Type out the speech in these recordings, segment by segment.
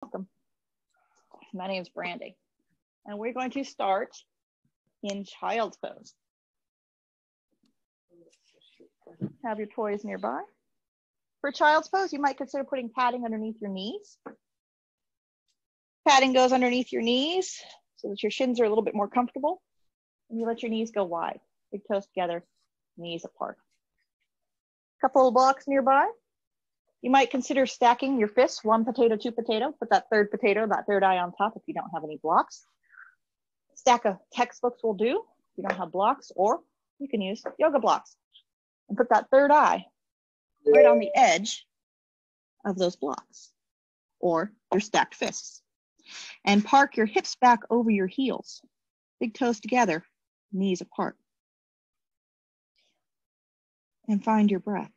Welcome. My name is Brandy, and we're going to start in child's pose. Have your toys nearby. For child's pose, you might consider putting padding underneath your knees. Padding goes underneath your knees so that your shins are a little bit more comfortable, and you let your knees go wide. Big toes together, knees apart. Couple of blocks nearby. You might consider stacking your fists, 1 potato, 2 potato, put that third potato, that third eye on top if you don't have any blocks. Stack of textbooks will do if you don't have blocks, or you can use yoga blocks. And put that third eye right on the edge of those blocks, or your stacked fists. And park your hips back over your heels. Big toes together, knees apart. And find your breath.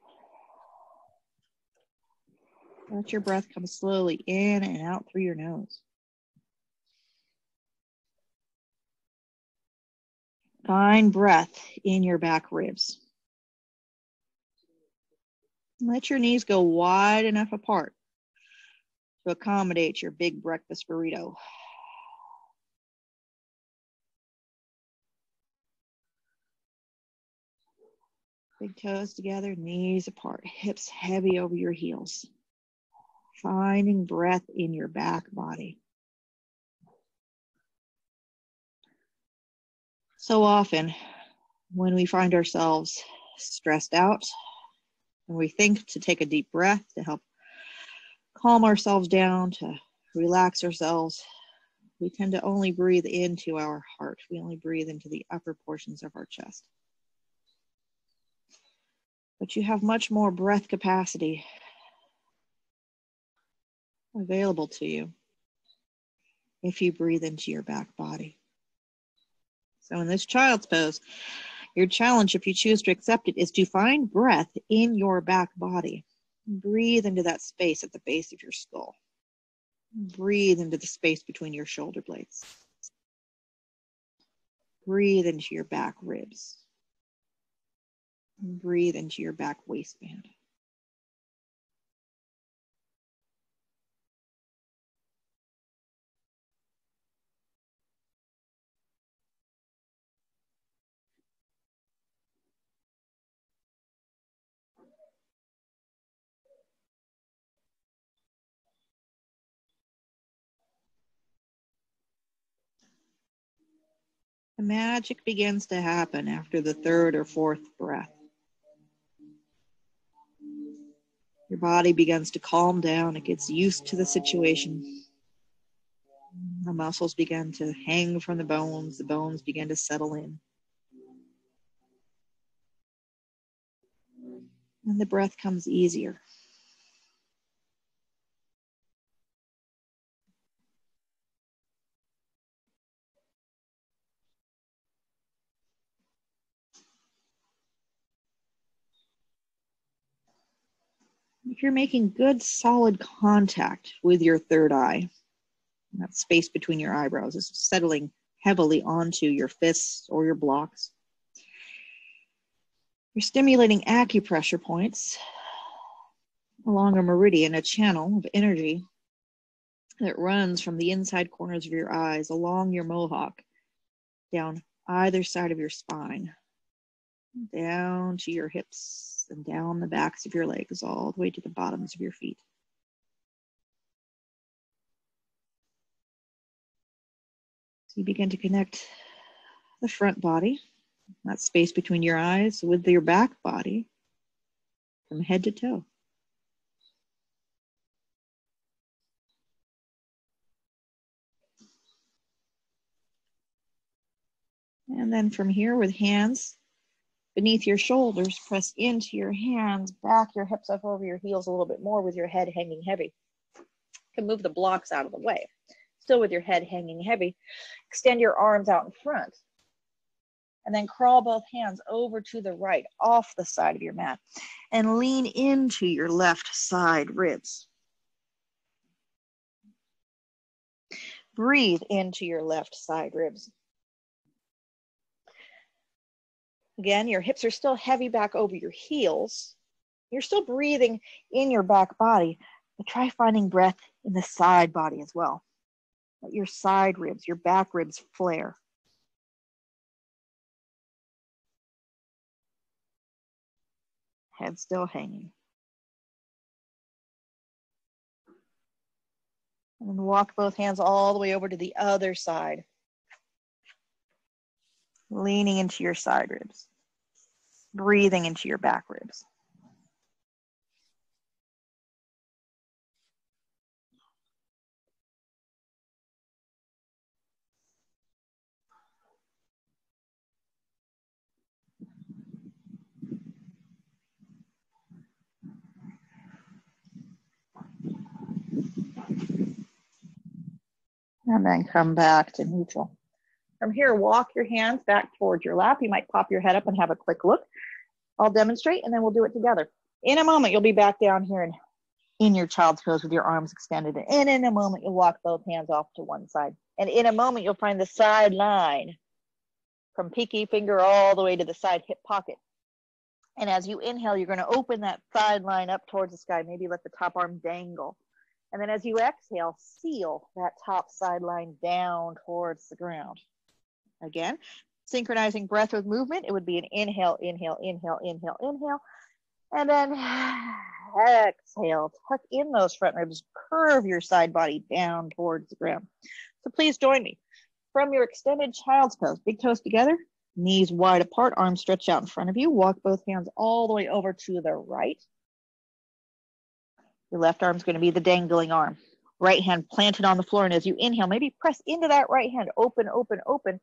Let your breath come slowly in and out through your nose. Find breath in your back ribs. Let your knees go wide enough apart to accommodate your big breakfast burrito. Big toes together, knees apart, hips heavy over your heels. Finding breath in your back body. So often, when we find ourselves stressed out, and we think to take a deep breath to help calm ourselves down, to relax ourselves, we tend to only breathe into our heart. We only breathe into the upper portions of our chest. But you have much more breath capacity available to you if you breathe into your back body. So in this child's pose, your challenge, if you choose to accept it, is to find breath in your back body. Breathe into that space at the base of your skull. Breathe into the space between your shoulder blades. Breathe into your back ribs. Breathe into your back waistband. The magic begins to happen after the third or fourth breath. Your body begins to calm down. It gets used to the situation. The muscles begin to hang from the bones. The bones begin to settle in. And the breath comes easier. If you're making good, solid contact with your third eye, that space between your eyebrows is settling heavily onto your fists or your blocks. You're stimulating acupressure points along a meridian, a channel of energy that runs from the inside corners of your eyes, along your mohawk, down either side of your spine, down to your hips and down the backs of your legs, all the way to the bottoms of your feet. So you begin to connect the front body, that space between your eyes, with your back body from head to toe. And then from here, with hands beneath your shoulders, press into your hands, back your hips up over your heels a little bit more with your head hanging heavy. You can move the blocks out of the way. Still with your head hanging heavy. Extend your arms out in front. And then crawl both hands over to the right, off the side of your mat. And lean into your left side ribs. Breathe into your left side ribs. Again, your hips are still heavy back over your heels. You're still breathing in your back body, but try finding breath in the side body as well. Let your side ribs, your back ribs flare. Head still hanging. And then walk both hands all the way over to the other side. Leaning into your side ribs. Breathing into your back ribs. And then come back to neutral. From here, walk your hands back towards your lap. You might pop your head up and have a quick look. I'll demonstrate, and then we'll do it together. In a moment, you'll be back down here in your child's pose with your arms extended. And in a moment, you'll walk both hands off to one side. And in a moment, you'll find the side line from pinky finger all the way to the side hip pocket. And as you inhale, you're going to open that side line up towards the sky. Maybe let the top arm dangle. And then as you exhale, seal that top sideline down towards the ground. Again, synchronizing breath with movement. It would be an inhale, inhale, inhale, inhale, inhale. And then exhale. Tuck in those front ribs. Curve your side body down towards the ground. So please join me. From your extended child's pose, big toes together, knees wide apart, arms stretched out in front of you. Walk both hands all the way over to the right. Your left arm is going to be the dangling arm. Right hand planted on the floor. And as you inhale, maybe press into that right hand. Open, open, open.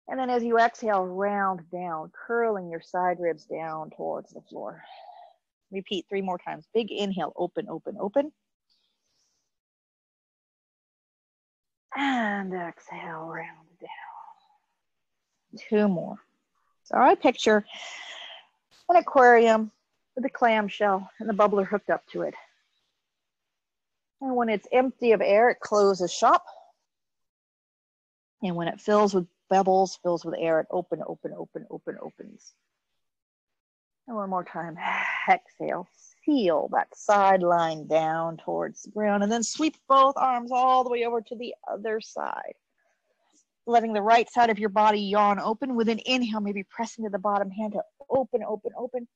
And then as you exhale, round down, curling your side ribs down towards the floor. Repeat 3 more times. Big inhale, open, open, open. And exhale, round down. 2 more. So I picture an aquarium with a clamshell and the bubbler hooked up to it. And when it's empty of air, it closes shop. And when it fills with bubbles, fills with air, it open, open, open, open, opens. And one more time. Exhale. Seal that side line down towards the ground. And then sweep both arms all the way over to the other side. Letting the right side of your body yawn open. With an inhale, maybe press into the bottom hand to open, open, open.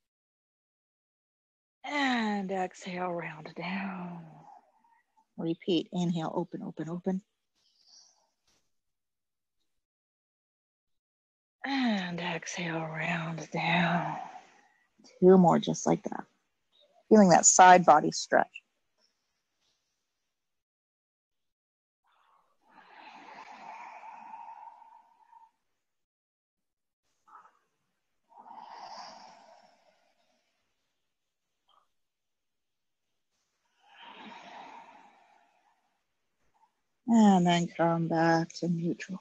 And exhale, round down. Repeat. Inhale, open, open, open. And exhale, round down. 2 more just like that. Feeling that side body stretch. And then come back to neutral.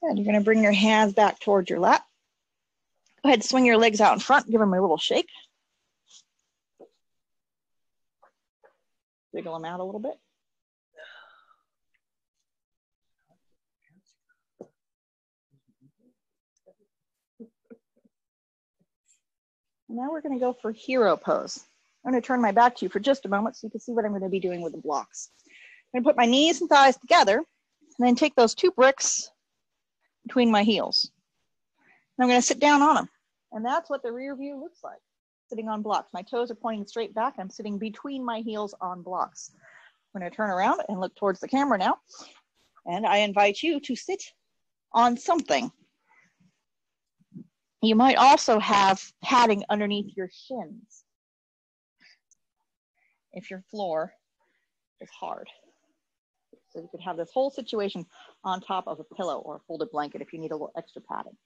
Good. You're going to bring your hands back towards your lap. Go ahead, swing your legs out in front. Give them a little shake. Wiggle them out a little bit. Now we're going to go for hero pose. I'm going to turn my back to you for just a moment so you can see what I'm going to be doing with the blocks. I'm going to put my knees and thighs together and then take those 2 bricks between my heels. And I'm going to sit down on them. And that's what the rear view looks like, sitting on blocks. My toes are pointing straight back. I'm sitting between my heels on blocks. I'm going to turn around and look towards the camera now. And I invite you to sit on something. You might also have padding underneath your shins if your floor is hard. So you could have this whole situation on top of a pillow or a folded blanket if you need a little extra padding.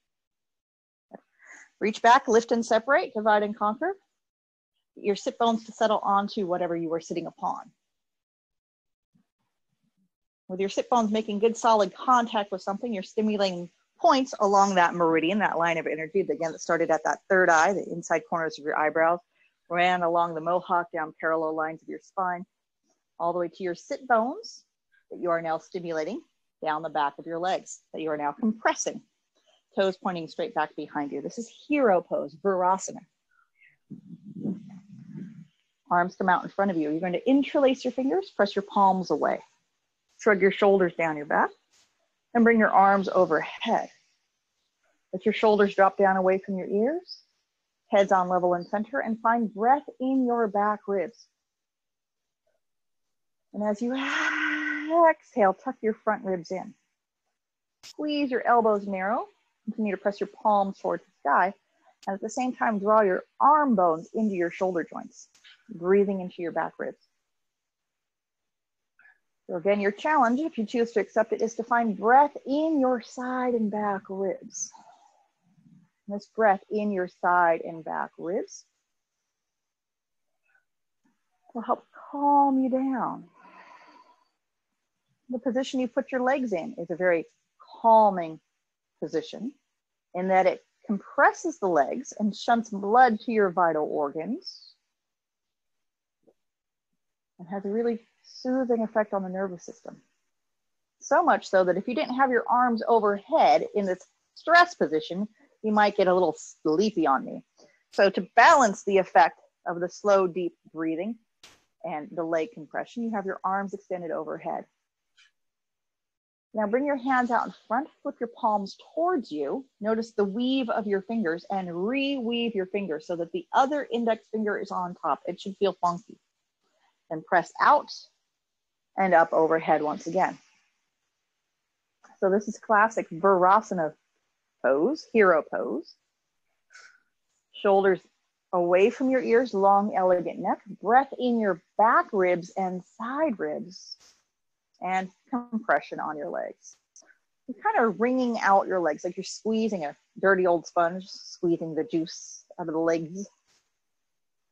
Reach back, lift and separate, divide and conquer. Get your sit bones to settle onto whatever you are sitting upon. With your sit bones making good solid contact with something, you're stimulating points along that meridian, that line of energy, again, that started at that third eye, the inside corners of your eyebrows, ran along the mohawk down parallel lines of your spine, all the way to your sit bones that you are now stimulating down the back of your legs, that you are now compressing, toes pointing straight back behind you. This is hero pose, Virasana. Arms come out in front of you. You're going to interlace your fingers, press your palms away. Shrug your shoulders down your back and bring your arms overhead. Let your shoulders drop down away from your ears, heads on level and center, and find breath in your back ribs. And as you exhale, tuck your front ribs in. Squeeze your elbows narrow. Continue to press your palms towards the sky. And at the same time, draw your arm bones into your shoulder joints, breathing into your back ribs. So again, your challenge, if you choose to accept it, is to find breath in your side and back ribs. This breath in your side and back ribs will help calm you down. The position you put your legs in is a very calming position in that it compresses the legs and shunts blood to your vital organs and has a really soothing effect on the nervous system. So much so that if you didn't have your arms overhead in this stress position, you might get a little sleepy on me. So to balance the effect of the slow, deep breathing and the leg compression, you have your arms extended overhead. Now bring your hands out in front, flip your palms towards you. Notice the weave of your fingers and re-weave your fingers so that the other index finger is on top. It should feel funky. And press out and up overhead once again. So this is classic Virasana pose, hero pose. Shoulders away from your ears, long, elegant neck. Breath in your back ribs and side ribs. And compression on your legs. You're kind of wringing out your legs like you're squeezing a dirty old sponge, squeezing the juice out of the legs.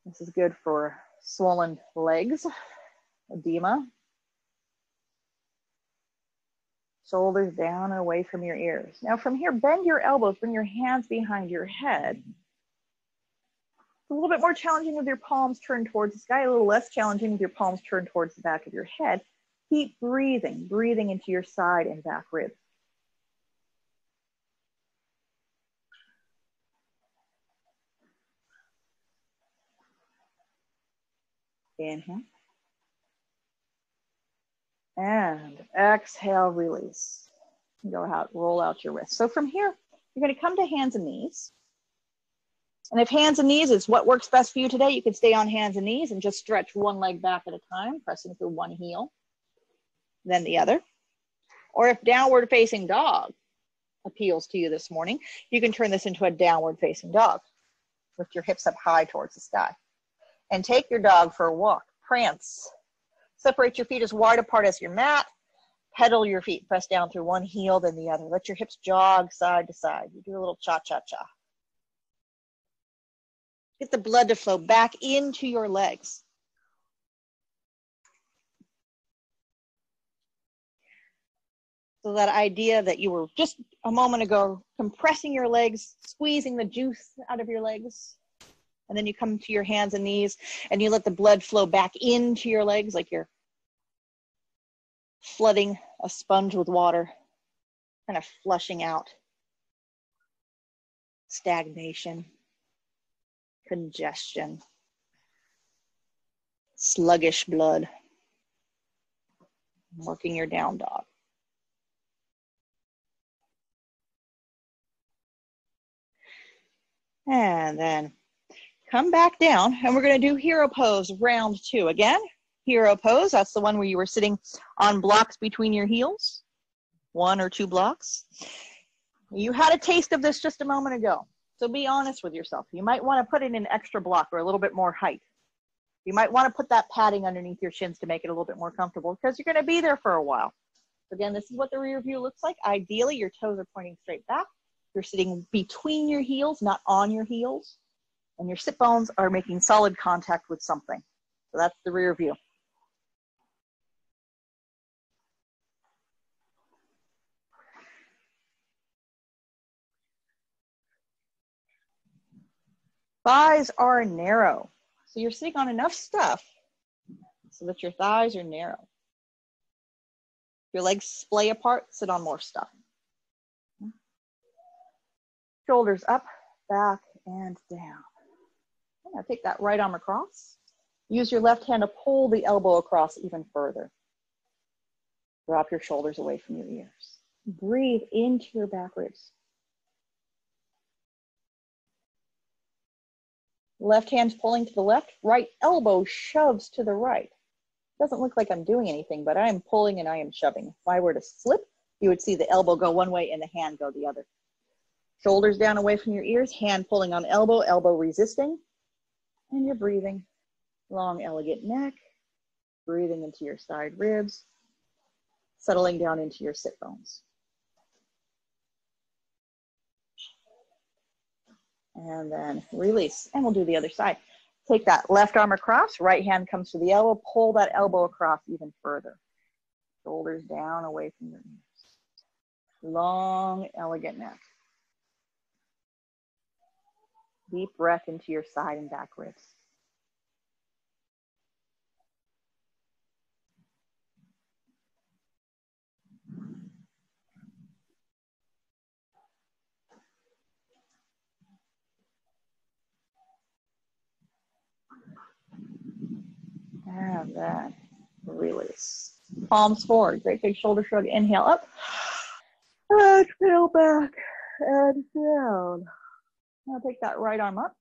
This is good for swollen legs, edema. Shoulders down and away from your ears. Now from here, bend your elbows, bring your hands behind your head. It's a little bit more challenging with your palms turned towards the sky, a little less challenging with your palms turned towards the back of your head. Keep breathing, breathing into your side and back ribs. Inhale. And exhale, release. Go out, roll out your wrists. So from here, you're going to come to hands and knees. And if hands and knees is what works best for you today, you can stay on hands and knees and just stretch one leg back at a time, pressing through one heel, then the other. Or if downward facing dog appeals to you this morning, you can turn this into a downward facing dog with your hips up high towards the sky. And take your dog for a walk, prance. Separate your feet as wide apart as your mat. Pedal your feet, press down through one heel, then the other. Let your hips jog side to side. You do a little cha-cha-cha. Get the blood to flow back into your legs. So that idea that you were just a moment ago compressing your legs, squeezing the juice out of your legs, and then you come to your hands and knees and you let the blood flow back into your legs like you're flooding a sponge with water, kind of flushing out stagnation, congestion, sluggish blood, working your down dog. And then come back down, and we're going to do hero pose round 2. Again, hero pose, that's the one where you were sitting on blocks between your heels, 1 or 2 blocks. You had a taste of this just a moment ago, so be honest with yourself. You might want to put in an extra block or a little bit more height. You might want to put that padding underneath your shins to make it a little bit more comfortable because you're going to be there for a while. Again, this is what the rear view looks like. Ideally, your toes are pointing straight back. You're sitting between your heels, not on your heels. And your sit bones are making solid contact with something. So that's the rear view. Thighs are narrow. So you're sitting on enough stuff so that your thighs are narrow. Your legs splay apart, sit on more stuff. Shoulders up, back, and down. Now take that right arm across. Use your left hand to pull the elbow across even further. Drop your shoulders away from your ears. Breathe into your back ribs. Left hand's pulling to the left, right elbow shoves to the right. Doesn't look like I'm doing anything, but I am pulling and I am shoving. If I were to slip, you would see the elbow go one way and the hand go the other. Shoulders down away from your ears, hand pulling on elbow, elbow resisting, and you're breathing. Long, elegant neck, breathing into your side ribs, settling down into your sit bones. And then release, and we'll do the other side. Take that left arm across, right hand comes to the elbow, pull that elbow across even further. Shoulders down away from your ears. Long, elegant neck. Deep breath into your side and back ribs. And then release. Palms forward, great big shoulder shrug. Inhale up. Exhale back and down. Now take that right arm up.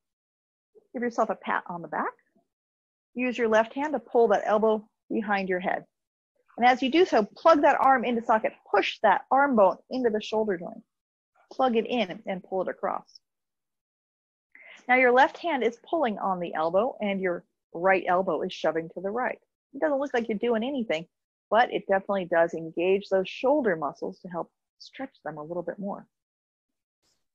Give yourself a pat on the back. Use your left hand to pull that elbow behind your head. And as you do so, plug that arm into socket. Push that arm bone into the shoulder joint. Plug it in and pull it across. Now your left hand is pulling on the elbow and your right elbow is shoving to the right. It doesn't look like you're doing anything, but it definitely does engage those shoulder muscles to help stretch them a little bit more.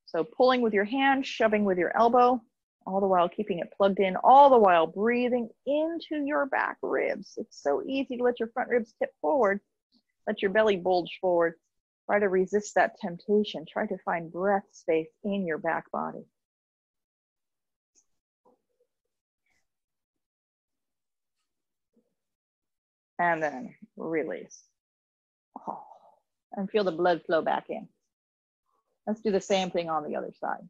So pulling with your hand, shoving with your elbow, all the while keeping it plugged in, all the while breathing into your back ribs. It's so easy to let your front ribs tip forward, let your belly bulge forward. Try to resist that temptation. Try to find breath space in your back body. And then release. Oh, and feel the blood flow back in. Let's do the same thing on the other side.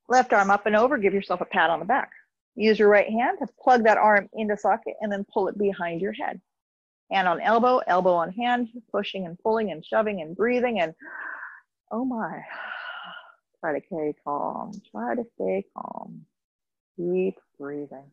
Left arm up and over, give yourself a pat on the back. Use your right hand to plug that arm into socket and then pull it behind your head. Hand on elbow, elbow on hand, pushing and pulling and shoving and breathing and, oh my. Try to stay calm. Try to stay calm. Keep breathing.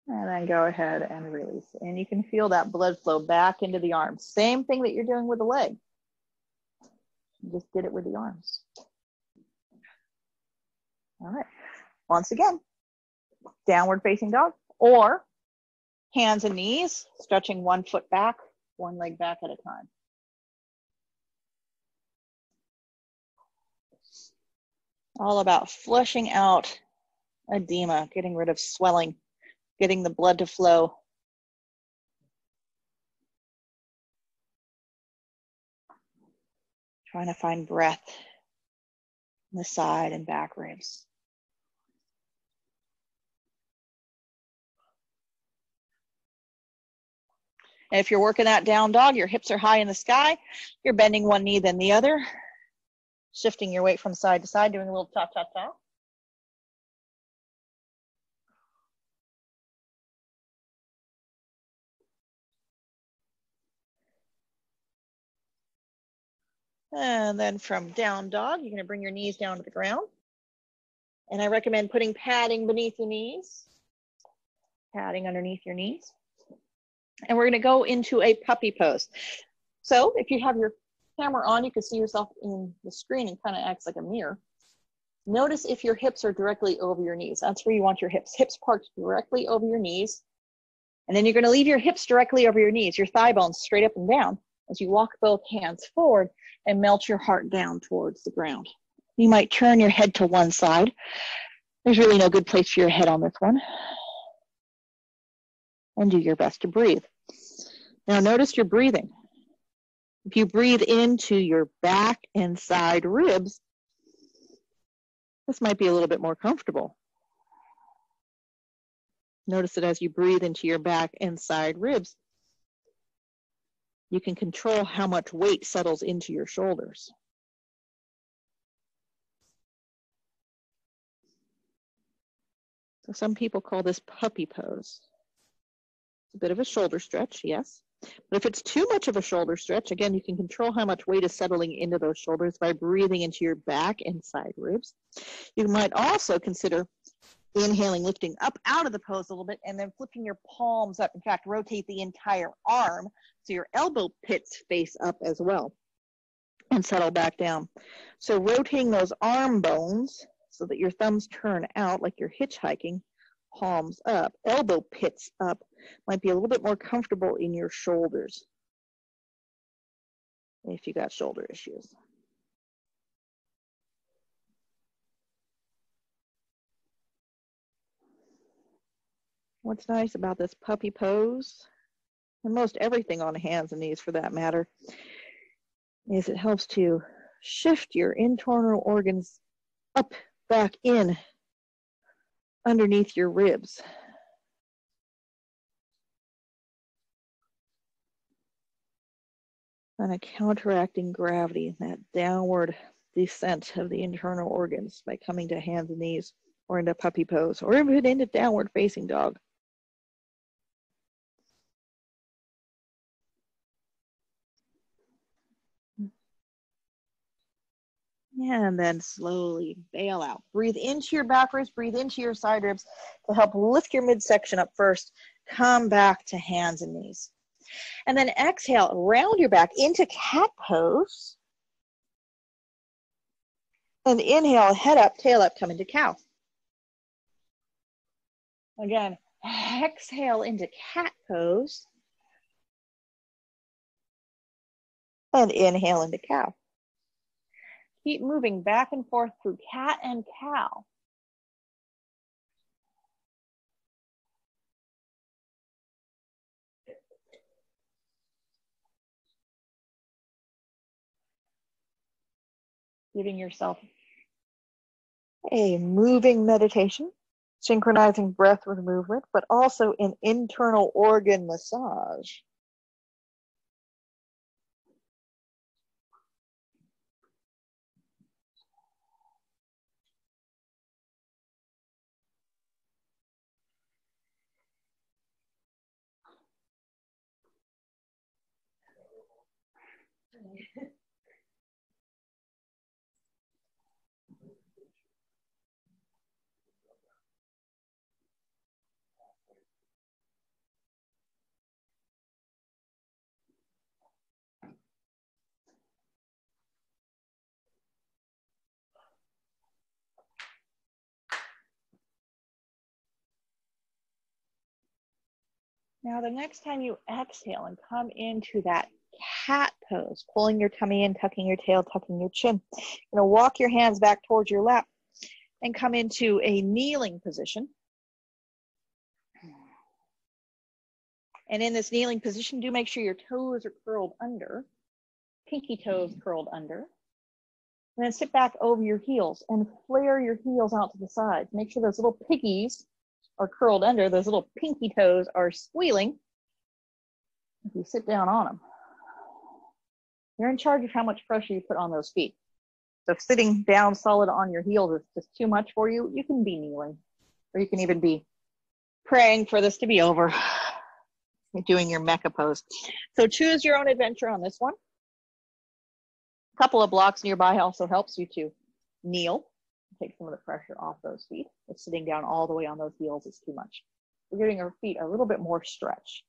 And then go ahead and release. And you can feel that blood flow back into the arms. Same thing that you're doing with the leg. You just did it with the arms. All right. Once again, downward facing dog or hands and knees, stretching one foot back, one leg back at a time. All about flushing out edema, getting rid of swelling, getting the blood to flow. Trying to find breath in the side and back ribs. And if you're working that down dog, your hips are high in the sky, you're bending one knee then the other, shifting your weight from side to side, doing a little tap, tap, tap. And then from down dog, you're gonna bring your knees down to the ground. And I recommend putting padding beneath your knees, padding underneath your knees. And we're gonna go into a puppy pose. So if you have your camera on, you can see yourself in the screen and kind of acts like a mirror. Notice if your hips are directly over your knees. That's where you want your hips. Hips parked directly over your knees. And then you're gonna leave your hips directly over your knees, your thigh bones straight up and down as you walk both hands forward and melt your heart down towards the ground. You might turn your head to one side. There's really no good place for your head on this one. And do your best to breathe. Now notice your breathing. If you breathe into your back and side ribs, This might be a little bit more comfortable. Notice that as you breathe into your back and side ribs, you can control how much weight settles into your shoulders. So some people call this puppy pose. It's a bit of a shoulder stretch, yes. But if it's too much of a shoulder stretch, again, you can control how much weight is settling into those shoulders by breathing into your back and side ribs. You might also consider inhaling, lifting up out of the pose a little bit, and then flipping your palms up. In fact, rotate the entire arm so your elbow pits face up as well, and settle back down. So rotating those arm bones so that your thumbs turn out like you're hitchhiking, palms up, elbow pits up, might be a little bit more comfortable in your shoulders if you got shoulder issues. What's nice about this puppy pose, and most everything on hands and knees for that matter, is it helps to shift your internal organs up, back in, underneath your ribs. Kind of counteracting gravity, that downward descent of the internal organs by coming to hands and knees, or into puppy pose, or even into downward facing dog. And then slowly bail out. Breathe into your back ribs, breathe into your side ribs to help lift your midsection up first. Come back to hands and knees. And then exhale, round your back into cat pose. And inhale, head up, tail up, come into cow. Again, exhale into cat pose. And inhale into cow. Keep moving back and forth through cat and cow. Giving yourself a moving meditation, synchronizing breath with movement, but also an internal organ massage. Now, the next time you exhale and come into that cat pose, pulling your tummy in, tucking your tail, tucking your chin, you're going to walk your hands back towards your lap and come into a kneeling position. And in this kneeling position, do make sure your toes are curled under, pinky toes curled under. And then sit back over your heels and flare your heels out to the sides. Make sure those little piggies are curled under, those little pinky toes are squealing if you sit down on them. You're in charge of how much pressure you put on those feet. So if sitting down solid on your heels is just too much for you, you can be kneeling, or you can even be praying for this to be over. You're doing your mecha pose. So choose your own adventure on this one. A couple of blocks nearby also helps you to kneel. Take some of the pressure off those feet. If sitting down all the way on those heels is too much. We're giving our feet a little bit more stretch.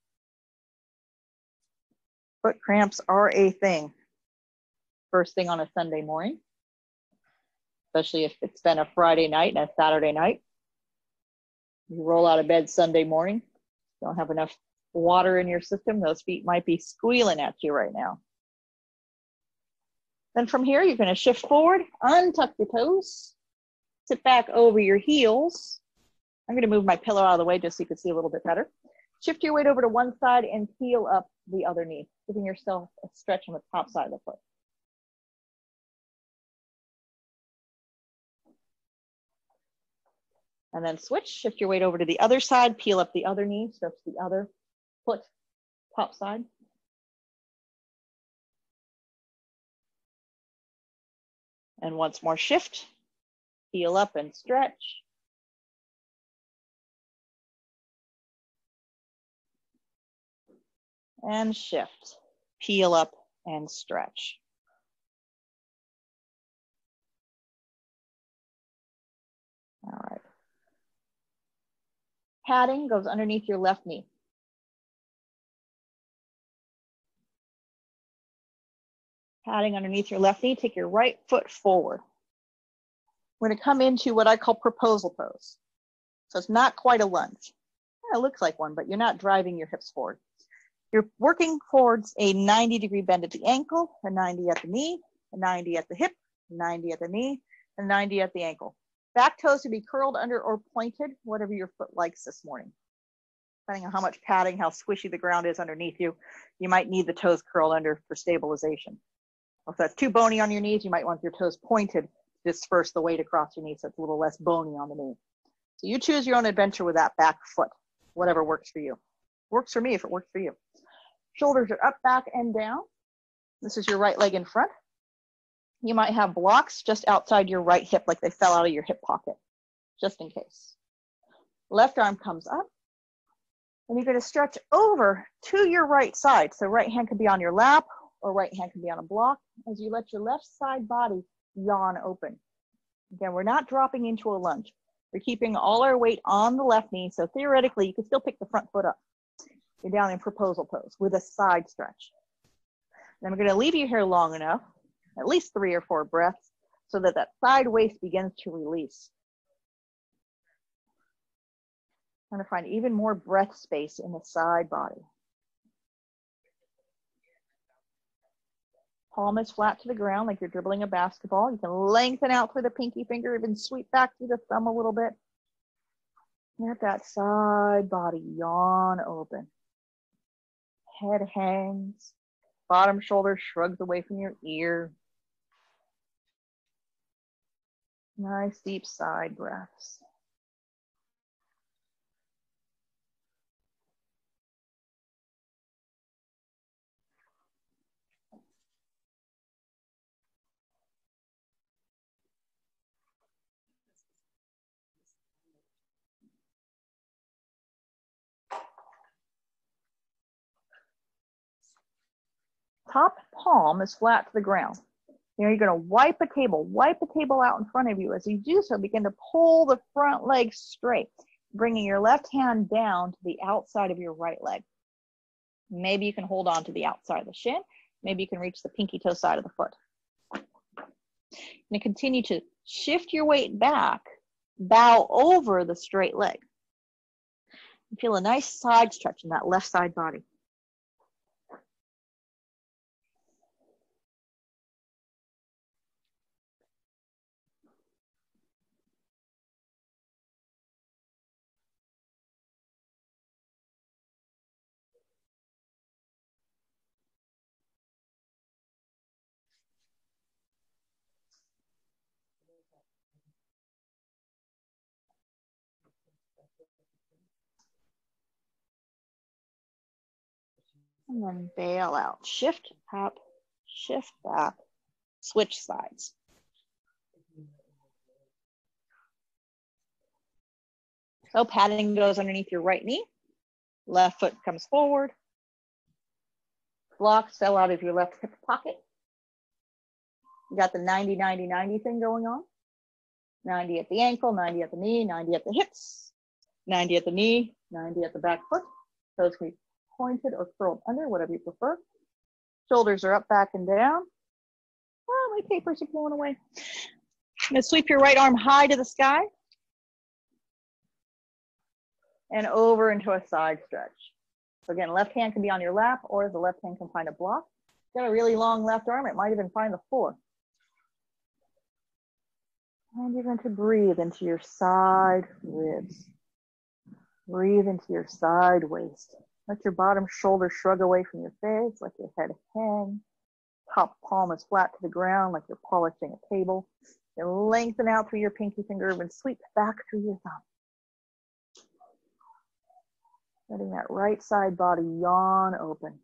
Foot cramps are a thing. First thing on a Sunday morning, especially if it's been a Friday night and a Saturday night. You roll out of bed Sunday morning, don't have enough water in your system, those feet might be squealing at you right now. Then from here, you're going to shift forward, untuck your toes, sit back over your heels. I'm going to move my pillow out of the way just so you can see a little bit better. Shift your weight over to one side and peel up the other knee, giving yourself a stretch on the top side of the foot. And then switch, shift your weight over to the other side, peel up the other knee, stretch the other foot, top side. And once more shift, peel up and stretch. And shift, peel up and stretch. All right. Padding goes underneath your left knee. Padding underneath your left knee, take your right foot forward. We're gonna come into what I call proposal pose. So it's not quite a lunge. It looks like one, but you're not driving your hips forward. You're working towards a 90-degree bend at the ankle, a 90 at the knee, a 90 at the hip, 90 at the knee, and 90 at the ankle. Back toes to be curled under or pointed, whatever your foot likes this morning. Depending on how much padding, how squishy the ground is underneath you, you might need the toes curled under for stabilization. If that's too bony on your knees, you might want your toes pointed to disperse the weight across your knees so it's a little less bony on the knee. So you choose your own adventure with that back foot, whatever works for you. Works for me if it works for you. Shoulders are up, back, and down. This is your right leg in front. You might have blocks just outside your right hip, like they fell out of your hip pocket, just in case. Left arm comes up, and you're going to stretch over to your right side. So right hand could be on your lap, or right hand can be on a block, as you let your left side body yawn open. Again, we're not dropping into a lunge. We're keeping all our weight on the left knee, so theoretically, you can still pick the front foot up. You're down in proposal pose with a side stretch. Then we're going to leave you here long enough, at least 3 or 4 breaths, so that that side waist begins to release. I'm going to find even more breath space in the side body. Palm is flat to the ground like you're dribbling a basketball. You can lengthen out through the pinky finger, even sweep back through the thumb a little bit. Let that side body yawn open. Head hangs. Bottom shoulder shrugs away from your ear. Nice deep side breaths. Top palm is flat to the ground. You know, you're going to wipe a table out in front of you. As you do so, begin to pull the front leg straight, bringing your left hand down to the outside of your right leg. Maybe you can hold on to the outside of the shin. Maybe you can reach the pinky toe side of the foot. And continue to shift your weight back, bow over the straight leg. You feel a nice side stretch in that left side body. And then bail out. Shift up, shift back, switch sides. So padding goes underneath your right knee. Left foot comes forward. Blocks fell out of your left hip pocket. You got the 90-90-90 thing going on. 90 at the ankle, 90 at the knee, 90 at the hips, 90 at the knee, 90 at the back foot. Toes can be pointed or curled under, whatever you prefer. Shoulders are up, back, and down. Oh, my papers are blowing away. I'm going to sweep your right arm high to the sky and over into a side stretch. So again, left hand can be on your lap, or the left hand can find a block. If you've got a really long left arm, it might even find the floor. And you're going to breathe into your side ribs. Breathe into your side waist. Let your bottom shoulder shrug away from your face, let your head hang. Top palm is flat to the ground like you're polishing a table. And lengthen out through your pinky finger and sweep back through your thumb. Letting that right side body yawn open.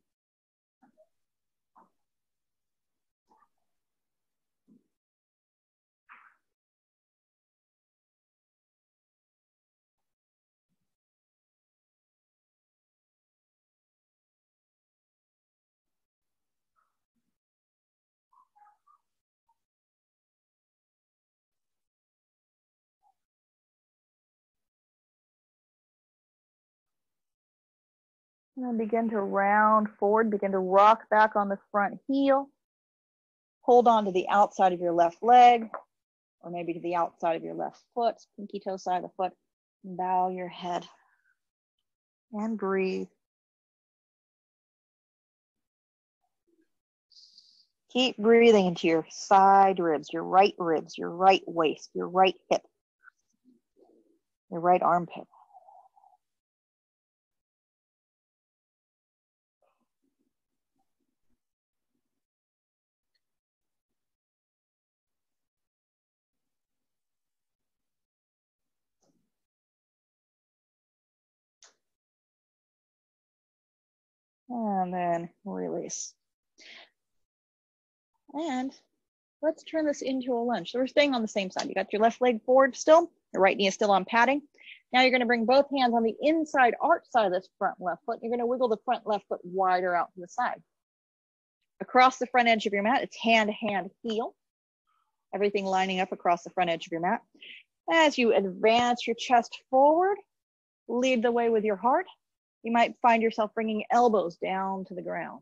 And then begin to round forward, begin to rock back on the front heel. Hold on to the outside of your left leg, or maybe to the outside of your left foot, pinky toe side of the foot. Bow your head and breathe. Keep breathing into your side ribs, your right waist, your right hip, your right armpit. And then release. And let's turn this into a lunge. So we're staying on the same side. You got your left leg forward still, your right knee is still on padding. Now you're going to bring both hands on the inside arch side of this front left foot. You're going to wiggle the front left foot wider out to the side. Across the front edge of your mat, it's hand, hand, heel. Everything lining up across the front edge of your mat. As you advance your chest forward, lead the way with your heart. You might find yourself bringing elbows down to the ground.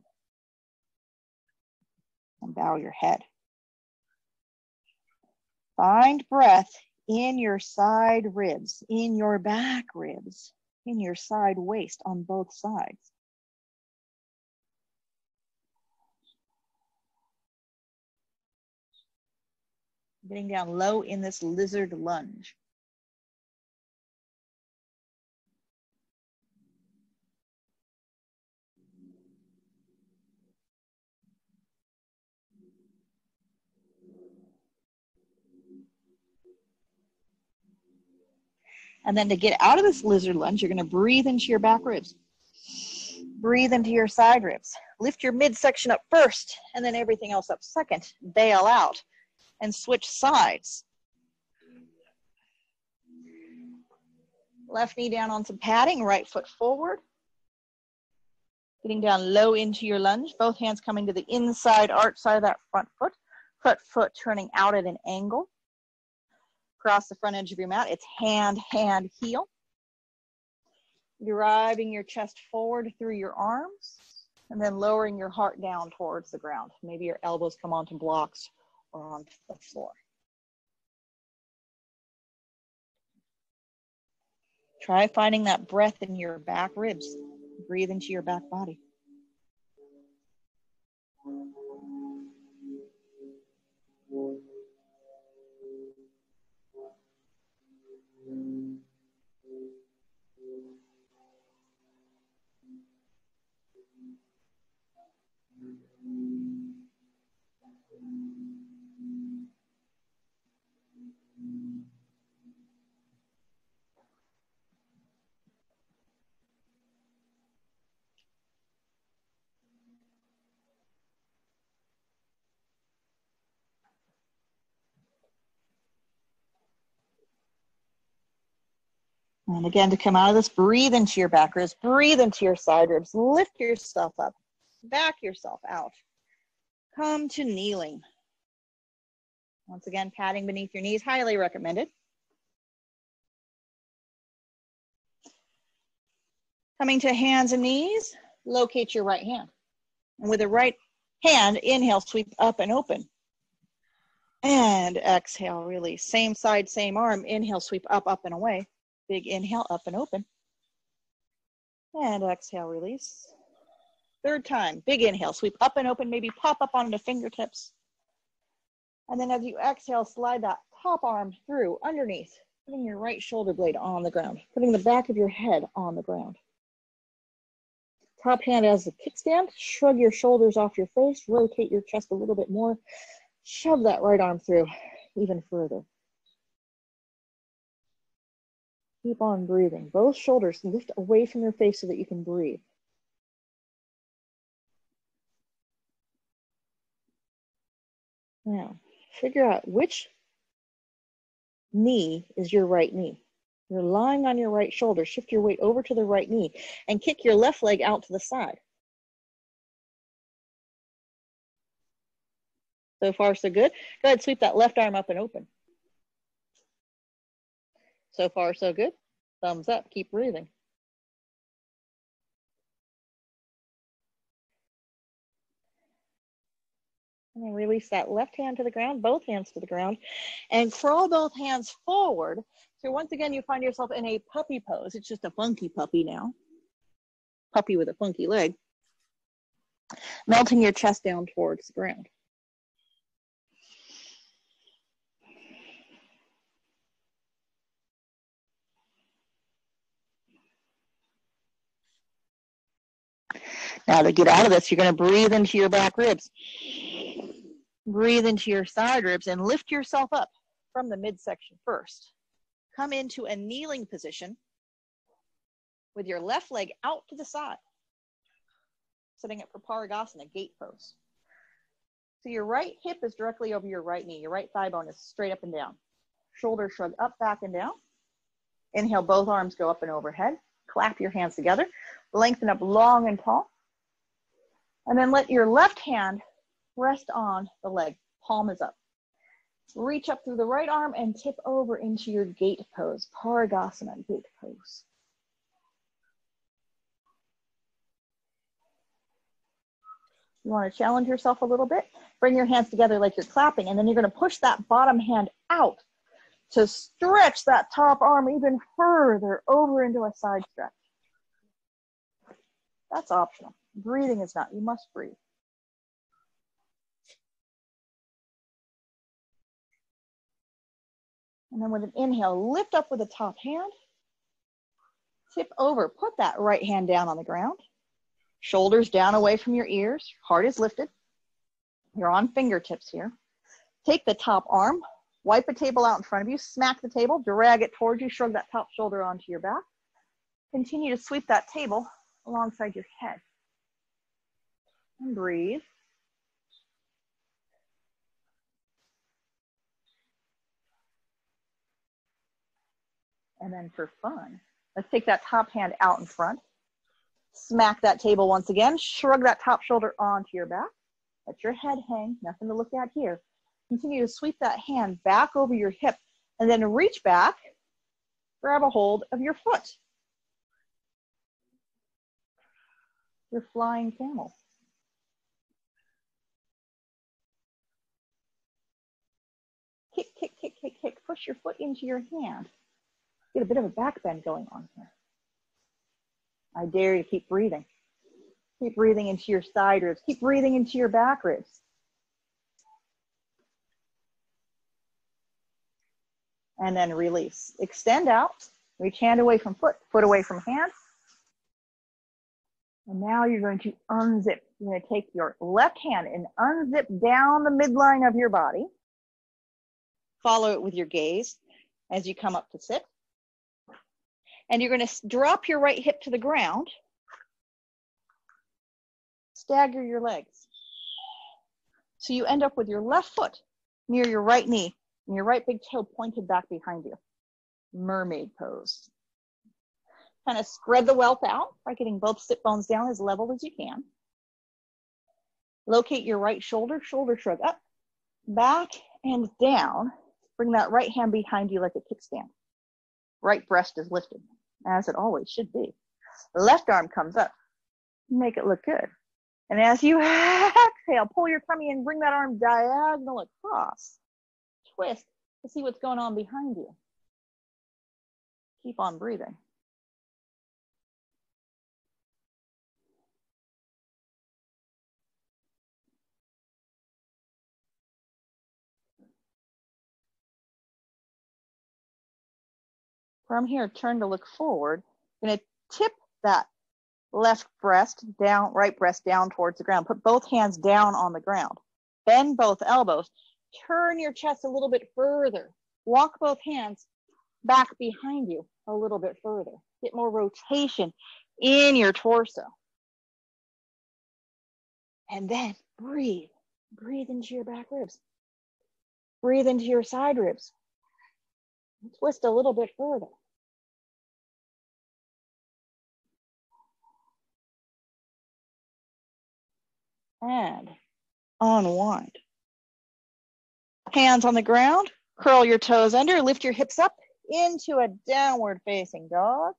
And bow your head. Find breath in your side ribs, in your back ribs, in your side waist on both sides. Getting down low in this lizard lunge. And then to get out of this lizard lunge, you're going to breathe into your back ribs. Breathe into your side ribs. Lift your midsection up first, and then everything else up second. Bail out and switch sides. Left knee down on some padding, right foot forward. Getting down low into your lunge, both hands coming to the inside arch side of that front foot. Foot turning out at an angle. Across the front edge of your mat, it's hand, hand, heel. Driving your chest forward through your arms, and then lowering your heart down towards the ground. Maybe your elbows come onto blocks or onto the floor. Try finding that breath in your back ribs. Breathe into your back body. And again, to come out of this, breathe into your back ribs, breathe into your side ribs, lift yourself up, back yourself out. Come to kneeling. Once again, padding beneath your knees, highly recommended. Coming to hands and knees, locate your right hand. And with the right hand, inhale, sweep up and open. And exhale, release. Same side, same arm. Inhale, sweep up, up and away. Big inhale, up and open. And exhale, release. Third time, big inhale, sweep up and open, maybe pop up onto fingertips. And then as you exhale, slide that top arm through underneath, putting your right shoulder blade on the ground, putting the back of your head on the ground. Top hand as a kickstand, shrug your shoulders off your face, rotate your chest a little bit more, shove that right arm through even further. Keep on breathing. Both shoulders lift away from your face so that you can breathe. Now, figure out which knee is your right knee. You're lying on your right shoulder. Shift your weight over to the right knee and kick your left leg out to the side. So far, so good. Go ahead, sweep that left arm up and open. So far, so good. Thumbs up. Keep breathing. And then release that left hand to the ground, both hands to the ground, and crawl both hands forward. So once again, you find yourself in a puppy pose. It's just a funky puppy now. Puppy with a funky leg. Melting your chest down towards the ground. Now to get out of this, you're going to breathe into your back ribs. Breathe into your side ribs and lift yourself up from the midsection first. Come into a kneeling position with your left leg out to the side. Setting up for Parigasana, gate pose. So your right hip is directly over your right knee. Your right thigh bone is straight up and down. Shoulder shrug up, back, and down. Inhale, both arms go up and overhead. Clap your hands together. Lengthen up long and tall. And then let your left hand rest on the leg. Palm is up. Reach up through the right arm and tip over into your gate pose. Parigasana, gate pose. You want to challenge yourself a little bit? Bring your hands together like you're clapping, and then you're going to push that bottom hand out to stretch that top arm even further over into a side stretch. That's optional. Breathing is not. You must breathe. And then with an inhale, lift up with the top hand. Tip over. Put that right hand down on the ground. Shoulders down away from your ears. Heart is lifted. You're on fingertips here. Take the top arm. Wipe a table out in front of you. Smack the table. Drag it towards you. Shrug that top shoulder onto your back. Continue to sweep that table alongside your head. And breathe. And then for fun, let's take that top hand out in front. Smack that table once again. Shrug that top shoulder onto your back. Let your head hang. Nothing to look at here. Continue to sweep that hand back over your hip and then reach back. Grab a hold of your foot. Your flying camel. Kick, kick, kick, kick, kick. Push your foot into your hand. Get a bit of a back bend going on here. I dare you to keep breathing. Keep breathing into your side ribs. Keep breathing into your back ribs. And then release. Extend out. Reach hand away from foot, foot away from hand. And now you're going to unzip. You're going to take your left hand and unzip down the midline of your body. Follow it with your gaze as you come up to sit. And you're going to drop your right hip to the ground. Stagger your legs. So you end up with your left foot near your right knee and your right big toe pointed back behind you. Mermaid pose. Kind of spread the wealth out by getting both sit bones down as level as you can. Locate your right shoulder, shoulder shrug up, back and down. Bring that right hand behind you like a kickstand. Right breast is lifted, as it always should be. Left arm comes up. Make it look good. And as you exhale, pull your tummy and bring that arm diagonal across. Twist to see what's going on behind you. Keep on breathing. From here, turn to look forward. You're going to tip that left breast down, right breast down towards the ground. Put both hands down on the ground. Bend both elbows. Turn your chest a little bit further. Walk both hands back behind you a little bit further. Get more rotation in your torso. And then breathe. Breathe into your back ribs. Breathe into your side ribs. Twist a little bit further. And unwind. Hands on the ground. Curl your toes under. Lift your hips up into a downward facing dog.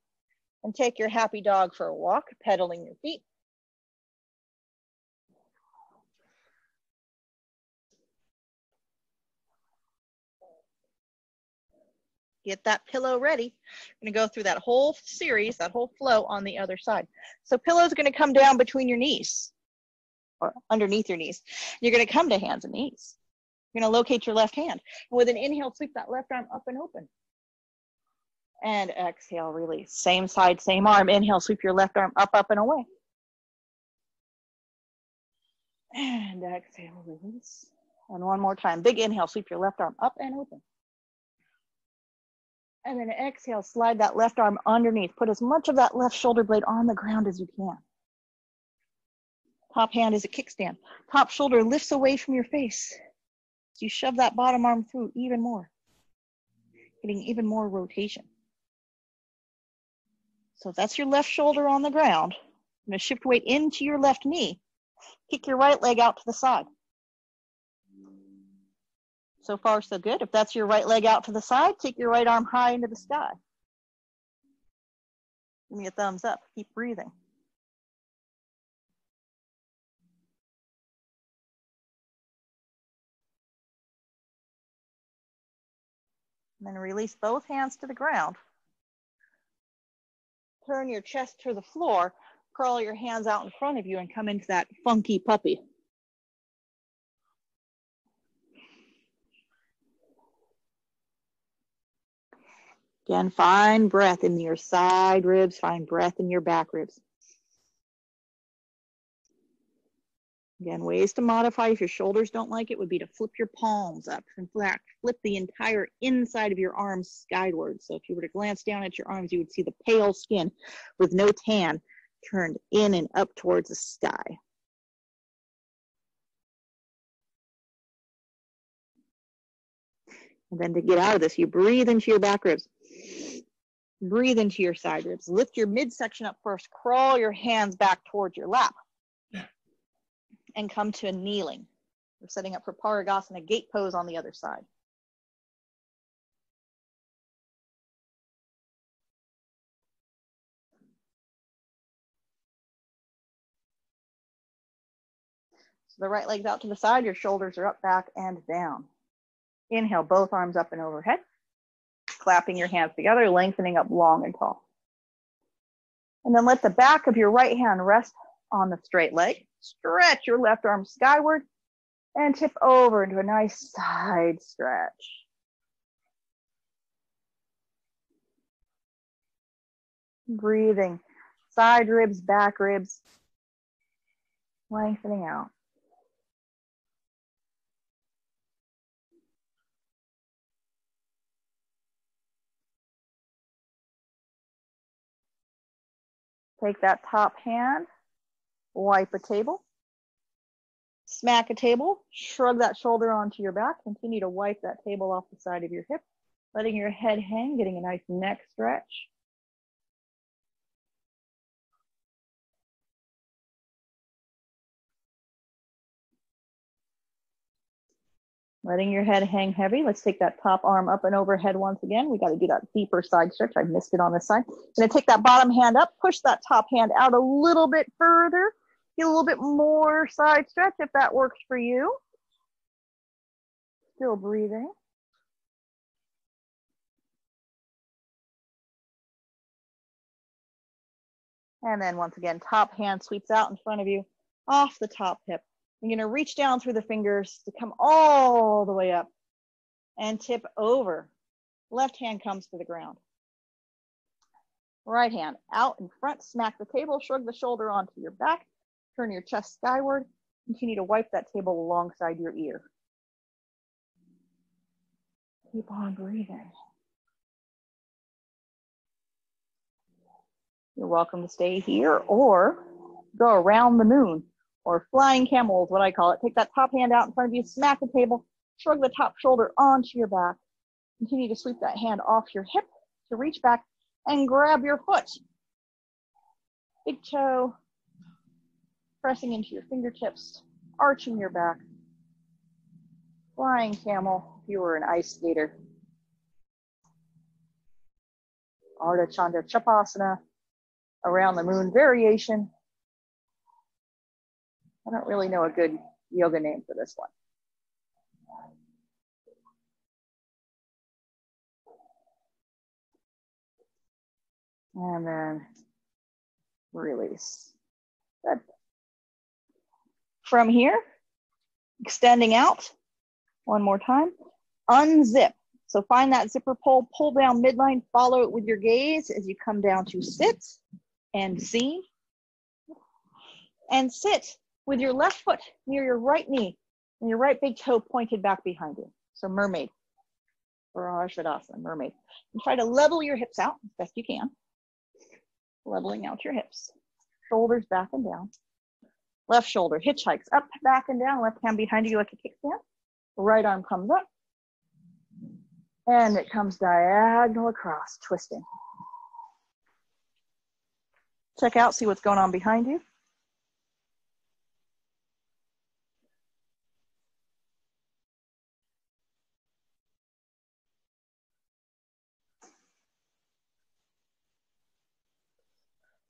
And take your happy dog for a walk, pedaling your feet. Get that pillow ready. I'm going to go through that whole series, that whole flow on the other side. So pillow's going to come down between your knees or underneath your knees. You're going to come to hands and knees. You're going to locate your left hand. And with an inhale, sweep that left arm up and open. And exhale, release. Same side, same arm. Inhale, sweep your left arm up, and away. And exhale, release. And one more time. Big inhale, sweep your left arm up and open. And then exhale, slide that left arm underneath. Put as much of that left shoulder blade on the ground as you can. Top hand is a kickstand. Top shoulder lifts away from your face. So you shove that bottom arm through even more. Getting even more rotation. So that's your left shoulder on the ground. I'm going to shift weight into your left knee. Kick your right leg out to the side. So far, so good. If that's your right leg out to the side, take your right arm high into the sky. Give me a thumbs up. Keep breathing. And then release both hands to the ground. Turn your chest to the floor. Curl your hands out in front of you and come into that funky puppy. Again, find breath in your side ribs, find breath in your back ribs. Again, ways to modify if your shoulders don't like it would be to flip your palms up. In fact, flip the entire inside of your arms skyward. So if you were to glance down at your arms, you would see the pale skin with no tan turned in and up towards the sky. And then to get out of this, you breathe into your back ribs. Breathe into your side ribs. Lift your midsection up first. Crawl your hands back towards your lap. And come to a kneeling. We're setting up for Parigasana, gate pose on the other side. So the right leg's out to the side, your shoulders are up, back, and down. Inhale, both arms up and overhead. Clapping your hands together, lengthening up long and tall. And then let the back of your right hand rest on the straight leg. Stretch your left arm skyward and tip over into a nice side stretch. Breathing, side ribs, back ribs, lengthening out. Take that top hand, wipe a table, smack a table, shrug that shoulder onto your back, continue to wipe that table off the side of your hip, letting your head hang, getting a nice neck stretch. Letting your head hang heavy. Let's take that top arm up and overhead once again. We got to do that deeper side stretch. I missed it on this side. Gonna take that bottom hand up, push that top hand out a little bit further. Get a little bit more side stretch if that works for you. Still breathing. And then once again, top hand sweeps out in front of you, off the top hip. You're going to reach down through the fingers to come all the way up and tip over. Left hand comes to the ground. Right hand out in front, smack the table, shrug the shoulder onto your back, turn your chest skyward, continue to wipe that table alongside your ear. Keep on breathing. You're welcome to stay here or go around the moon, or flying camel is what I call it. Take that top hand out in front of you, smack the table, shrug the top shoulder onto your back. Continue to sweep that hand off your hip to reach back and grab your foot. Big toe, pressing into your fingertips, arching your back. Flying camel if you were an ice skater. Ardha Chandra Chapasana, around the moon variation. I don't really know a good yoga name for this one. And then release. Good. From here, extending out, one more time, unzip. So find that zipper pull, pull down midline, follow it with your gaze as you come down to sit and see. And sit with your left foot near your right knee and your right big toe pointed back behind you. So mermaid, Vrajadasana, mermaid. And try to level your hips out as best you can. Leveling out your hips. Shoulders back and down. Left shoulder hitchhikes up, back, and down. Left hand behind you like a kickstand. Right arm comes up. And it comes diagonal across, twisting. Check out, see what's going on behind you.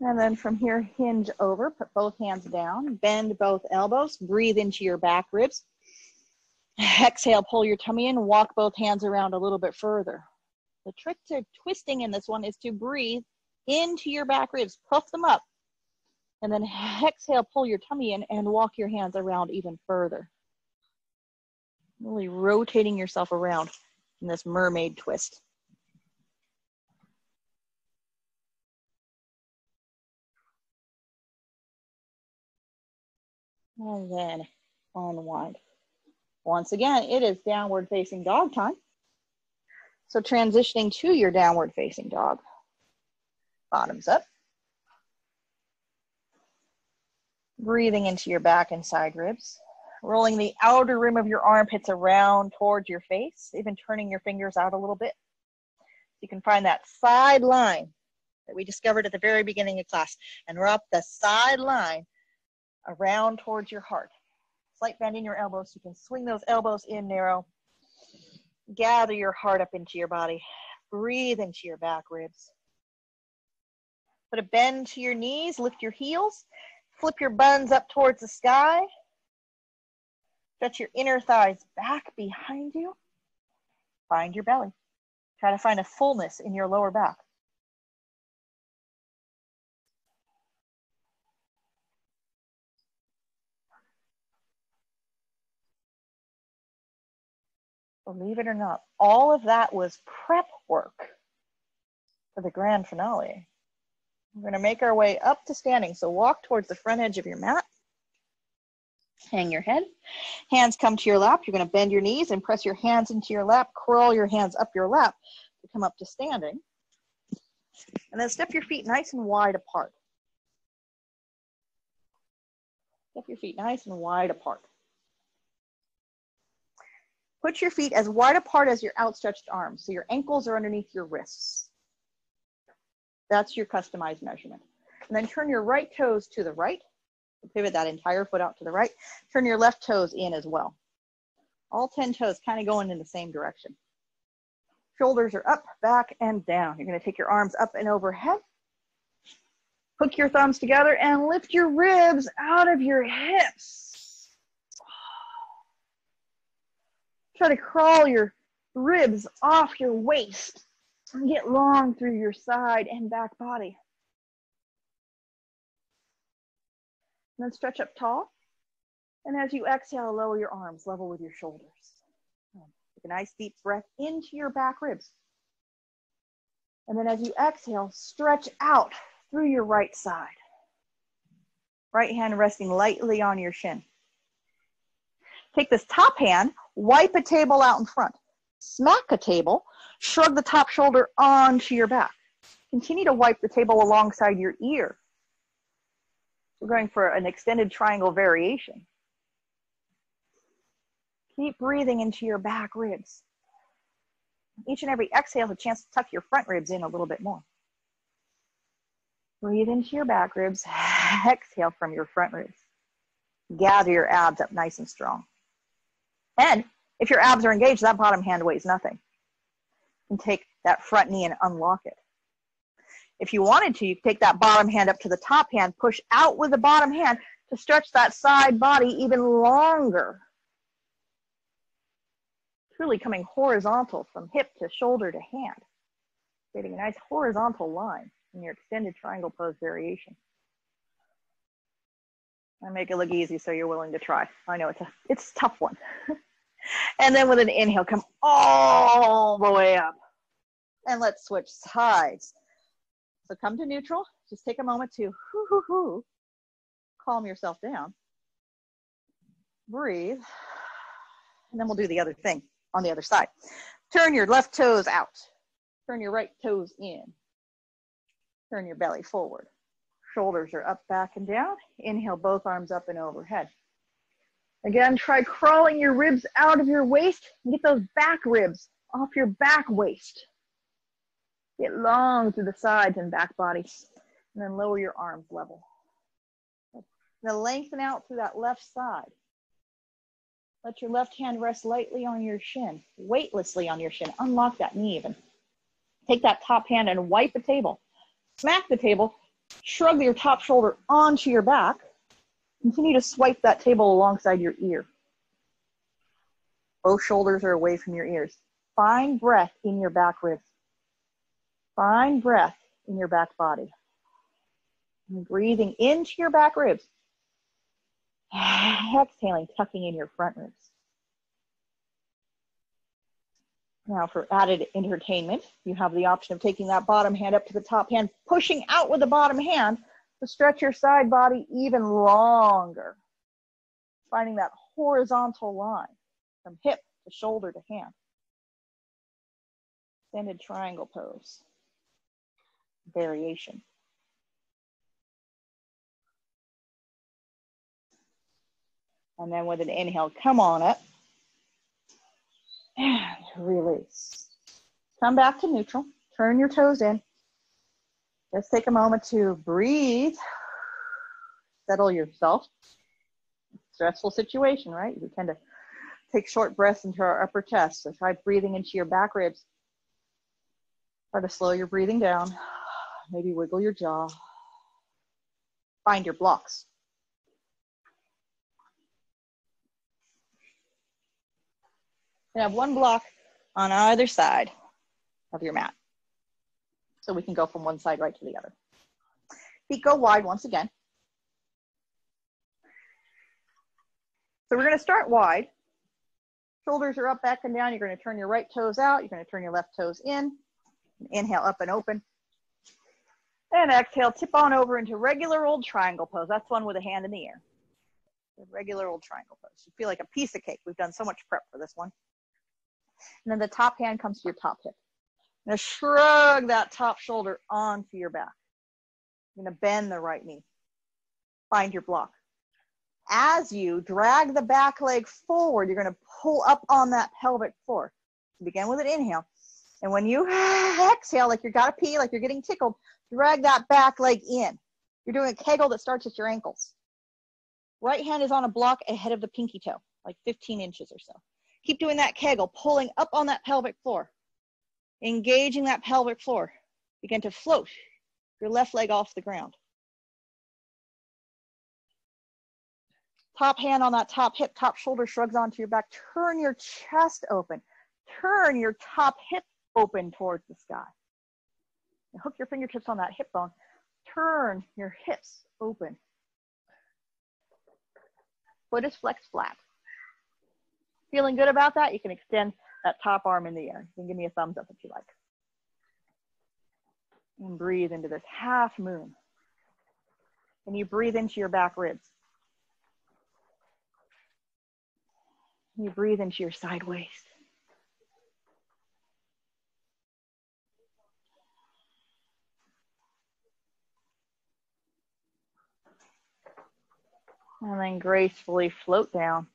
And then from here, hinge over, put both hands down, bend both elbows, breathe into your back ribs. Exhale, pull your tummy in, walk both hands around a little bit further. The trick to twisting in this one is to breathe into your back ribs, puff them up, and then exhale, pull your tummy in and walk your hands around even further. Really rotating yourself around in this mermaid twist. And then unwind. Once again, it is downward facing dog time. So transitioning to your downward facing dog. Bottoms up. Breathing into your back and side ribs. Rolling the outer rim of your armpits around towards your face, even turning your fingers out a little bit. You can find that side line that we discovered at the very beginning of class. And we're up the side line around towards your heart. Slight bend in your elbows. You can swing those elbows in narrow. Gather your heart up into your body. Breathe into your back ribs. Put a bend to your knees. Lift your heels. Flip your buns up towards the sky. Stretch your inner thighs back behind you. Find your belly. Try to find a fullness in your lower back. Believe it or not, all of that was prep work for the grand finale. We're going to make our way up to standing. So walk towards the front edge of your mat. Hang your head. Hands come to your lap. You're going to bend your knees and press your hands into your lap. Curl your hands up your lap to come up to standing. And then step your feet nice and wide apart. Step your feet nice and wide apart. Put your feet as wide apart as your outstretched arms. So your ankles are underneath your wrists. That's your customized measurement. And then turn your right toes to the right. Pivot that entire foot out to the right. Turn your left toes in as well. All 10 toes kind of going in the same direction. Shoulders are up, back, and down. You're going to take your arms up and overhead. Hook your thumbs together and lift your ribs out of your hips. Try to crawl your ribs off your waist and get long through your side and back body. And then stretch up tall. And as you exhale, lower your arms level with your shoulders. Take a nice deep breath into your back ribs. And then as you exhale, stretch out through your right side. Right hand resting lightly on your shin. Take this top hand, wipe a table out in front. Smack a table, shrug the top shoulder onto your back. Continue to wipe the table alongside your ear. We're going for an extended triangle variation. Keep breathing into your back ribs. Each and every exhale is a chance to tuck your front ribs in a little bit more. Breathe into your back ribs. Exhale from your front ribs. Gather your abs up nice and strong. And if your abs are engaged, that bottom hand weighs nothing. And take that front knee and unlock it. If you wanted to, you could take that bottom hand up to the top hand, push out with the bottom hand to stretch that side body even longer. Truly coming horizontal from hip to shoulder to hand, creating a nice horizontal line in your extended triangle pose variation. I make it look easy so you're willing to try. I know it's a tough one. And then with an inhale, come all the way up. And let's switch sides. So come to neutral. Just take a moment to calm yourself down. Breathe. And then we'll do the other thing on the other side. Turn your left toes out. Turn your right toes in. Turn your belly forward. Shoulders are up, back, and down. Inhale, both arms up and overhead. Again, try crawling your ribs out of your waist and get those back ribs off your back waist. Get long through the sides and back body. And then lower your arms level. Now lengthen out through that left side. Let your left hand rest lightly on your shin, weightlessly on your shin. Unlock that knee even. Take that top hand and wipe the table. Smack the table. Shrug your top shoulder onto your back. Continue to swipe that table alongside your ear. Both shoulders are away from your ears. Find breath in your back ribs. Find breath in your back body. And breathing into your back ribs. Exhaling, tucking in your front ribs. Now for added entertainment, you have the option of taking that bottom hand up to the top hand, pushing out with the bottom hand to stretch your side body even longer. Finding that horizontal line from hip to shoulder to hand. Extended triangle pose. Variation. And then with an inhale, come on up. And release. Come back to neutral. Turn your toes in. Just take a moment to breathe. Settle yourself. Stressful situation, right? We tend to take short breaths into our upper chest. So try breathing into your back ribs. Try to slow your breathing down. Maybe wiggle your jaw. Find your blocks. You have one block on either side of your mat. So we can go from one side right to the other. Feet go wide once again. So we're going to start wide. Shoulders are up, back, and down. You're going to turn your right toes out. You're going to turn your left toes in. Inhale, up and open. And exhale, tip on over into regular old triangle pose. That's one with a hand in the air. Regular old triangle pose. You feel like a piece of cake. We've done so much prep for this one. And then the top hand comes to your top hip. Now shrug that top shoulder onto your back. You're going to bend the right knee. Find your block. As you drag the back leg forward, you're going to pull up on that pelvic floor. Begin with an inhale. And when you exhale, like you got to pee, like you're getting tickled, drag that back leg in. You're doing a kegel that starts at your ankles. Right hand is on a block ahead of the pinky toe, like 15 inches or so. Keep doing that kegel, pulling up on that pelvic floor. Engaging that pelvic floor. Begin to float your left leg off the ground. Top hand on that top hip, top shoulder shrugs onto your back. Turn your chest open. Turn your top hip open towards the sky. And hook your fingertips on that hip bone. Turn your hips open. Foot is flexed flat. Feeling good about that? You can extend that top arm in the air. You can give me a thumbs up if you like. And breathe into this half moon. And you breathe into your back ribs. You breathe into your side waist. And then gracefully float down.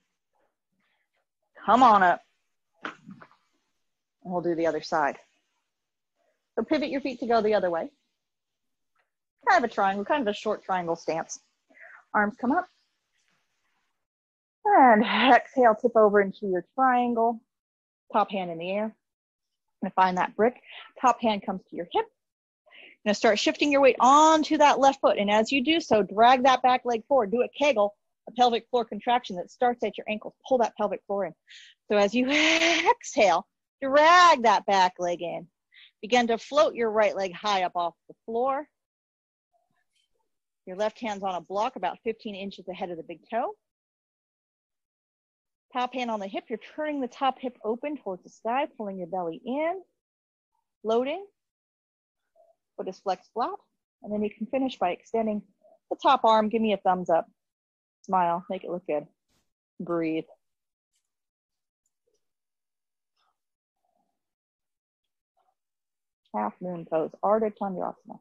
Come on up. And we'll do the other side. So pivot your feet to go the other way. Kind of a triangle, kind of a short triangle stance. Arms come up. And exhale, tip over into your triangle. Top hand in the air. Going to find that brick. Top hand comes to your hip. You're going to start shifting your weight onto that left foot. And as you do so, drag that back leg forward. Do a Kegel, a pelvic floor contraction that starts at your ankles. Pull that pelvic floor in. So as you exhale, drag that back leg in. Begin to float your right leg high up off the floor. Your left hand's on a block about 15 inches ahead of the big toe. Top hand on the hip, you're turning the top hip open towards the sky, pulling your belly in, floating. Foot is flexed flat. And then you can finish by extending the top arm. Give me a thumbs up. Smile, make it look good. Breathe. Half moon pose, Ardha Chandrasana.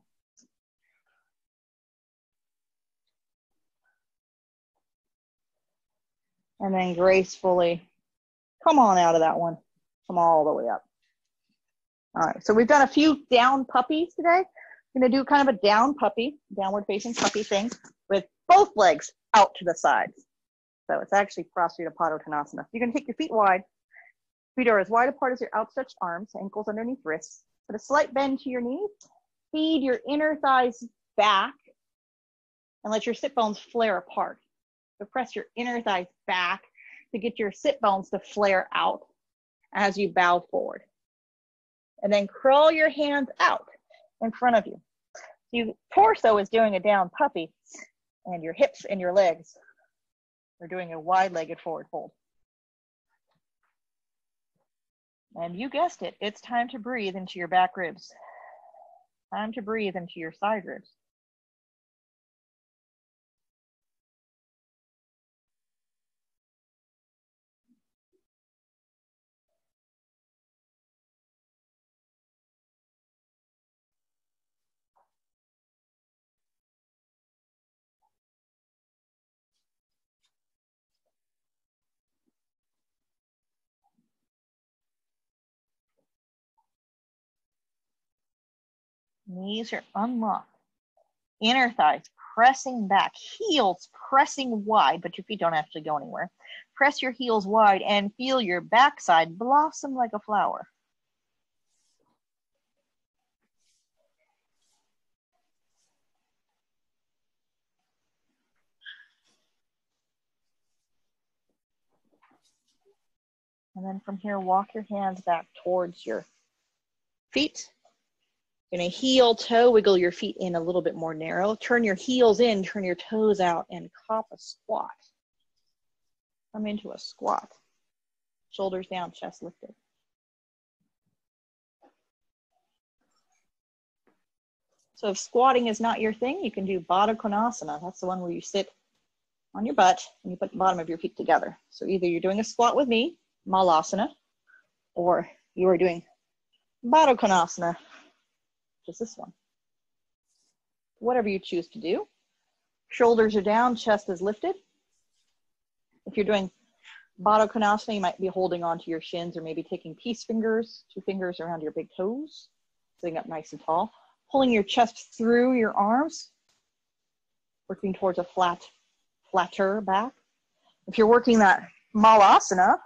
And then gracefully come on out of that one. Come all the way up. All right, so we've done a few down puppies today. We're gonna do kind of a down puppy, downward facing puppy thing with both legs out to the sides. So it's actually Prasarita Padottanasana. You're gonna take your feet wide. Feet are as wide apart as your outstretched arms, ankles underneath wrists. Put a slight bend to your knees. Feed your inner thighs back and let your sit bones flare apart. So press your inner thighs back to get your sit bones to flare out as you bow forward. And then crawl your hands out in front of you. Your torso is doing a down puppy, and your hips and your legs are doing a wide-legged forward fold. And you guessed it, it's time to breathe into your back ribs. Time to breathe into your side ribs. Knees are unlocked. Inner thighs pressing back, heels pressing wide, but your feet don't actually go anywhere. Press your heels wide and feel your backside blossom like a flower. And then from here, walk your hands back towards your feet. You're gonna heel toe, wiggle your feet in a little bit more narrow. Turn your heels in, turn your toes out, and cop a squat. Come into a squat. Shoulders down, chest lifted. So if squatting is not your thing, you can do Baddha Konasana. That's the one where you sit on your butt and you put the bottom of your feet together. So either you're doing a squat with me, Malasana, or you are doing Baddha Konasana, which is this one. Whatever you choose to do. Shoulders are down, chest is lifted. If you're doing Baddha Konasana, you might be holding onto your shins or maybe taking peace fingers, 2 fingers around your big toes, sitting up nice and tall. Pulling your chest through your arms, working towards a flatter back. If you're working that Malasana,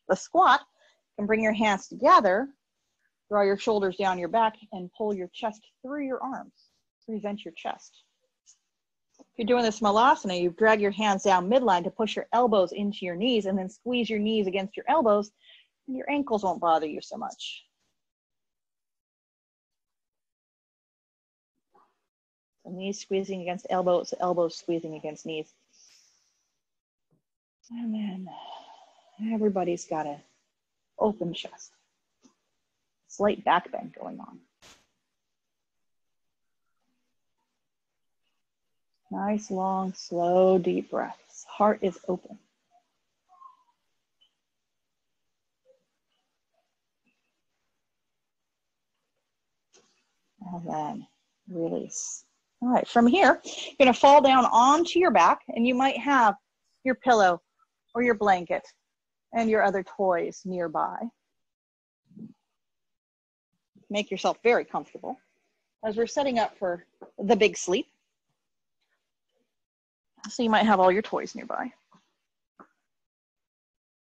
the squat, you can bring your hands together, draw your shoulders down your back, and pull your chest through your arms. Present your chest. If you're doing this Malasana, you drag your hands down midline to push your elbows into your knees and then squeeze your knees against your elbows, and your ankles won't bother you so much. So knees squeezing against elbows, elbows squeezing against knees. And then everybody's got an open chest. Slight back bend going on. Nice, long, slow, deep breaths. Heart is open. And then release. All right, from here, you're going to fall down onto your back, and you might have your pillow or your blanket and your other toys nearby. Make yourself very comfortable as we're setting up for the big sleep. So you might have all your toys nearby.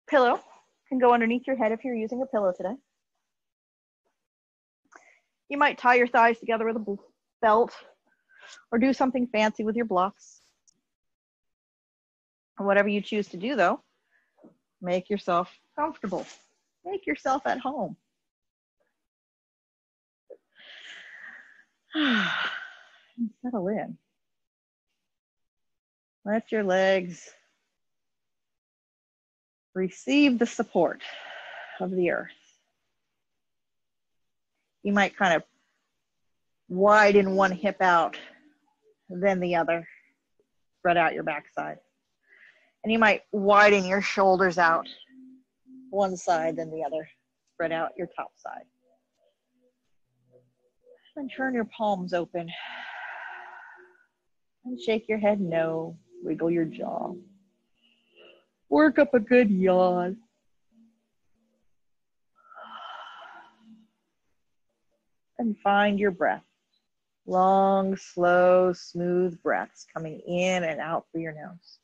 Pillow can go underneath your head if you're using a pillow today. You might tie your thighs together with a belt or do something fancy with your blocks. Whatever you choose to do, though, make yourself comfortable. Make yourself at home. And settle in. Let your legs receive the support of the earth. You might kind of widen one hip out, then the other. Spread out your backside. And you might widen your shoulders out, one side, then the other. Spread out your top side. And turn your palms open. And shake your head no. Wiggle your jaw. Work up a good yawn. And find your breath. Long, slow, smooth breaths coming in and out through your nose.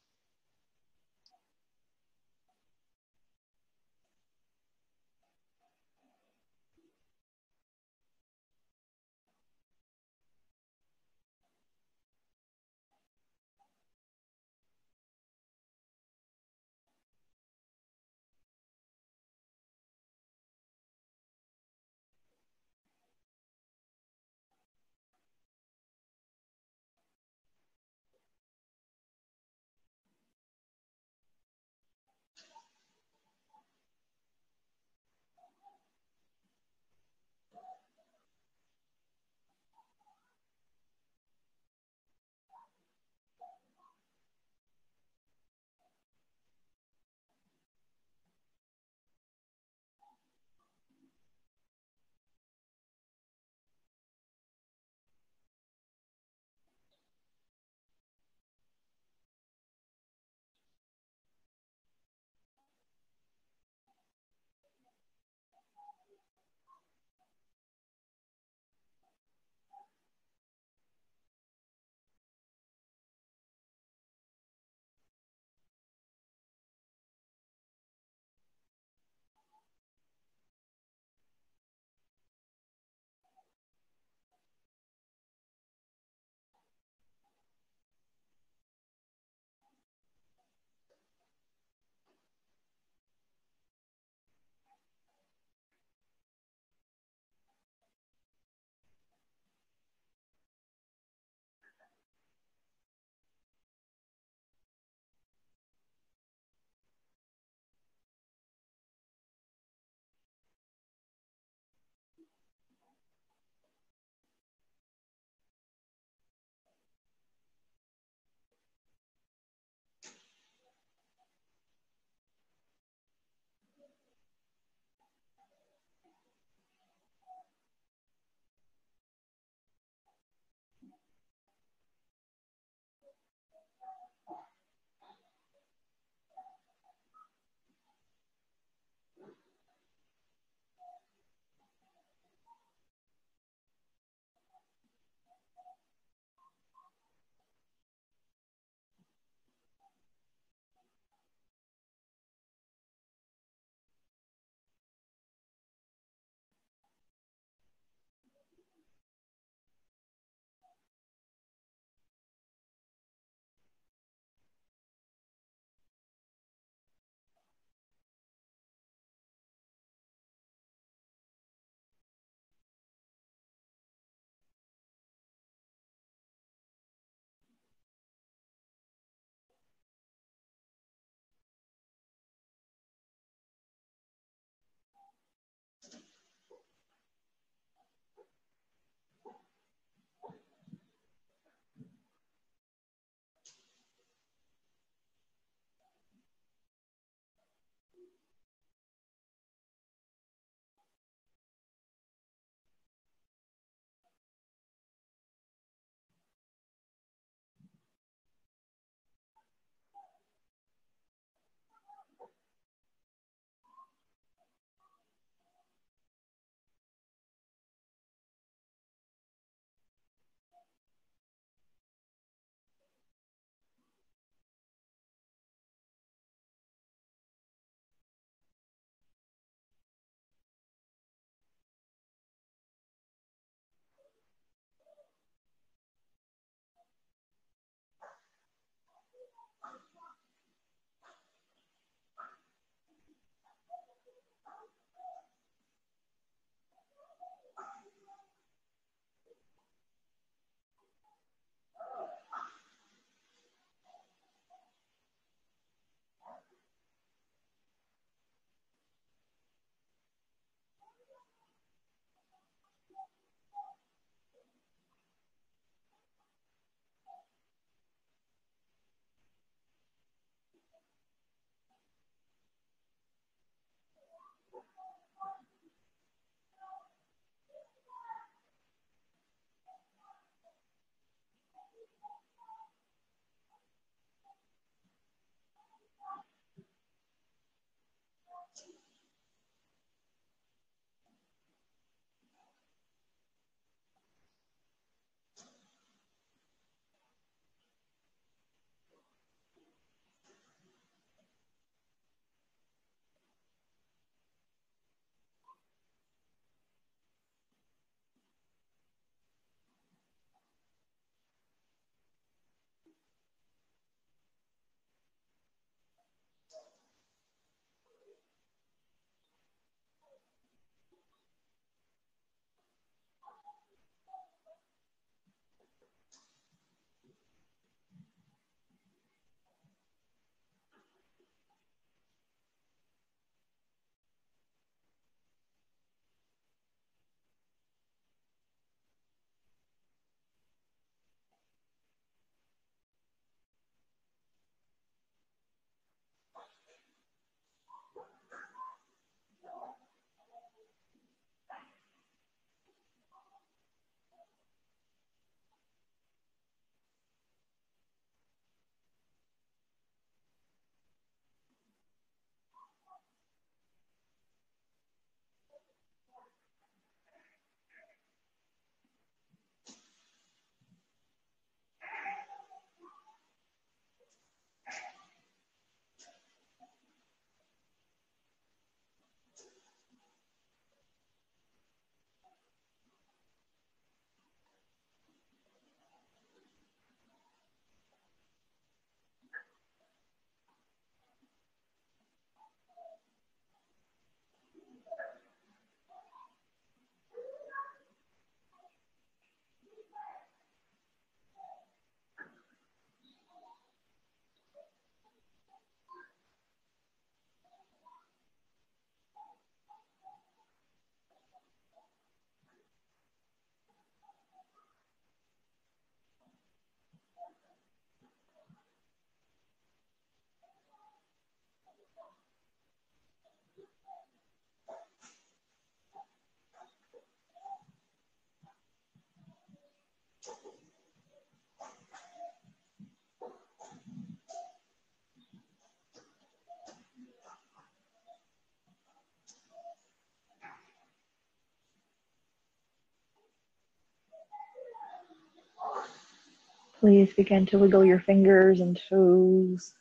Please begin to wiggle your fingers and toes.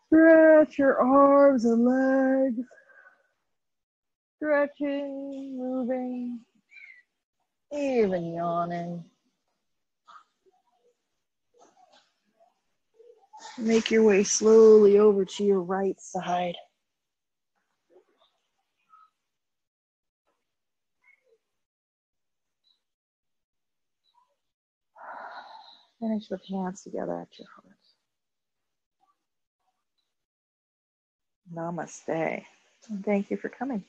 Stretch your arms and legs. Stretching, moving, even yawning. Make your way slowly over to your right side. Finish with hands together at your heart. Namaste. And thank you for coming.